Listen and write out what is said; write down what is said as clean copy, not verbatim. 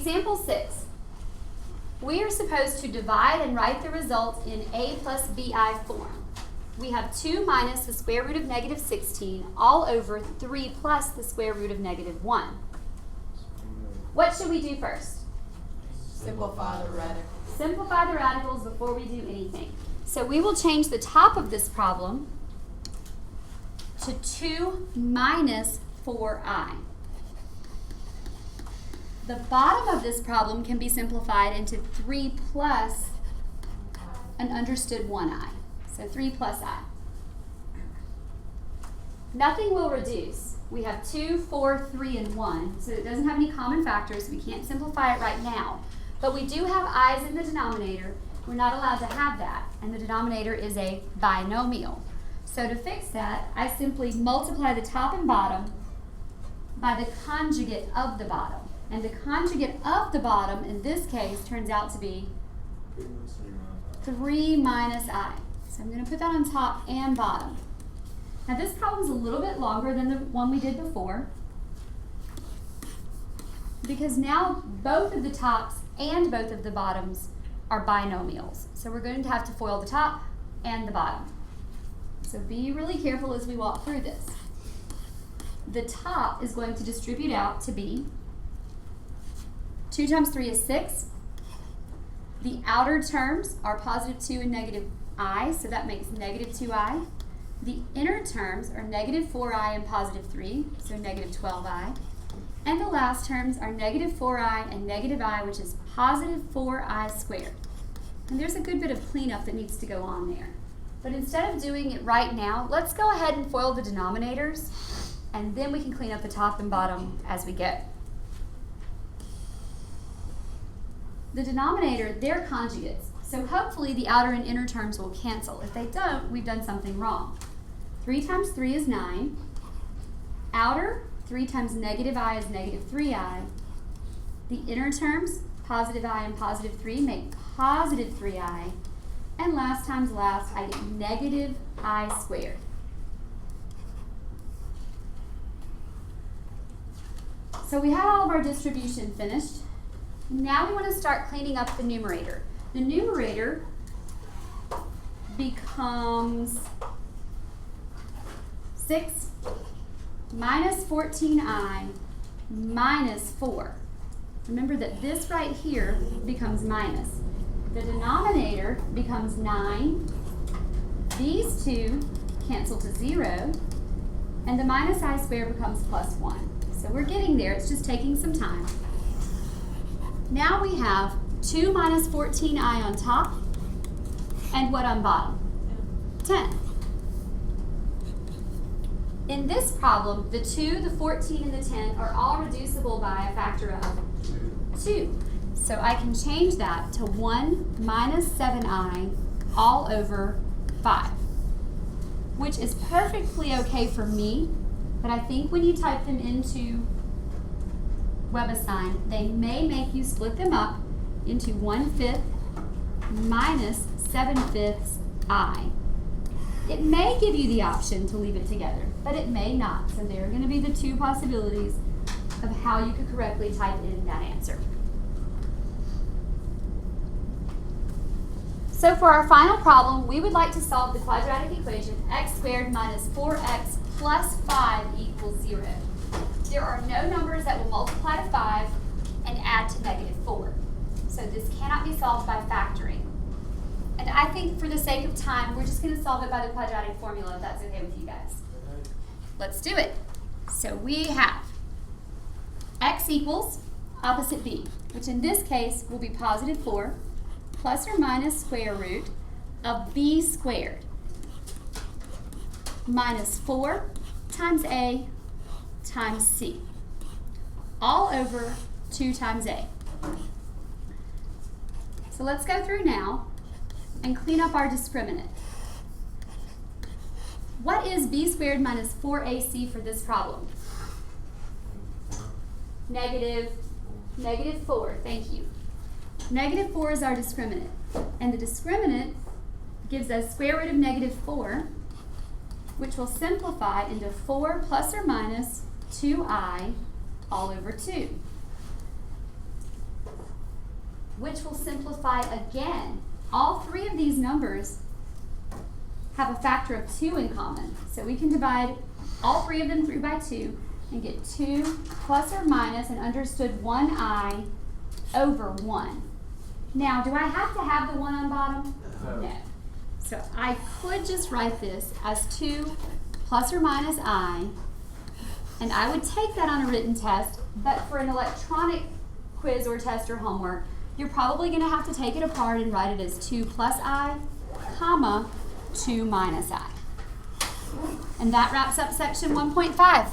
Example 6. We are supposed to divide and write the result in a plus bi form. We have 2 minus the square root of negative 16 all over 3 plus the square root of negative 1. What should we do first? Simplify the radicals. Simplify the radicals before we do anything. So we will change the top of this problem to 2 minus 4i. The bottom of this problem can be simplified into 3 plus an understood 1i. So 3 plus I. Nothing will reduce. We have 2, 4, 3, and 1, so it doesn't have any common factors. We can't simplify it right now. But we do have i's in the denominator. We're not allowed to have that, and the denominator is a binomial. So to fix that, I simply multiply the top and bottom by the conjugate of the bottom. And the conjugate of the bottom, in this case, turns out to be 3 minus I. So I'm going to put that on top and bottom. Now this problem is a little bit longer than the one we did before, because now both of the tops and both of the bottoms are binomials. So we're going to have to FOIL the top and the bottom. So be really careful as we walk through this. The top is going to distribute out to be 2 times 3 is 6. The outer terms are positive 2 and negative I, so that makes negative 2i. The inner terms are negative 4i and positive 3, so negative 12i. And the last terms are negative 4i and negative I, which is positive 4i squared. And there's a good bit of cleanup that needs to go on there. But instead of doing it right now, let's go ahead and FOIL the denominators, and then we can clean up the top and bottom as we go. The denominator, they're conjugates, so hopefully the outer and inner terms will cancel. If they don't, we've done something wrong. 3 times 3 is 9. Outer, 3 times negative I is negative 3i. The inner terms, positive I and positive 3, make positive 3i. And last times last, I get negative I squared. So we have all of our distribution finished. Now we want to start cleaning up the numerator. The numerator becomes 6 minus 14i minus 4. Remember that this right here becomes minus. The denominator becomes 9. These two cancel to 0. And the minus I squared becomes plus 1. So we're getting there. It's just taking some time. Now we have 2 minus 14i on top, and what on bottom? 10. In this problem, the 2, the 14, and the 10 are all reducible by a factor of 2. So I can change that to 1 minus 7i all over 5, which is perfectly okay for me, but I think when you type them into WebAssign, they may make you split them up into 1/5 minus 7/5 I. It may give you the option to leave it together, but it may not. So there are going to be the two possibilities of how you could correctly type in that answer. So for our final problem, we would like to solve the quadratic equation x squared minus 4x plus 5 equals 0. There are no numbers that will multiply to 5 and add to negative 4. So this cannot be solved by factoring. And I think for the sake of time, we're just going to solve it by the quadratic formula, if that's okay with you guys. Let's do it. So we have x equals opposite b, which in this case will be positive 4 plus or minus square root of b squared minus 4 times a times c, all over 2 times a. So let's go through now and clean up our discriminant. What is b squared minus 4ac for this problem? Negative 4, thank you. Negative 4 is our discriminant, and the discriminant gives us square root of negative 4, which will simplify into 4 plus or minus 2i all over 2. which will simplify again. All three of these numbers have a factor of 2 in common. So we can divide all three of them through by 2 and get 2 plus or minus and understood 1i over 1. Now, do I have to have the 1 on bottom? No. So I could just write this as 2 plus or minus I, and I would take that on a written test, but for an electronic quiz or test or homework, you're probably going to have to take it apart and write it as 2 plus I, comma, 2 minus I. And that wraps up section 1.5.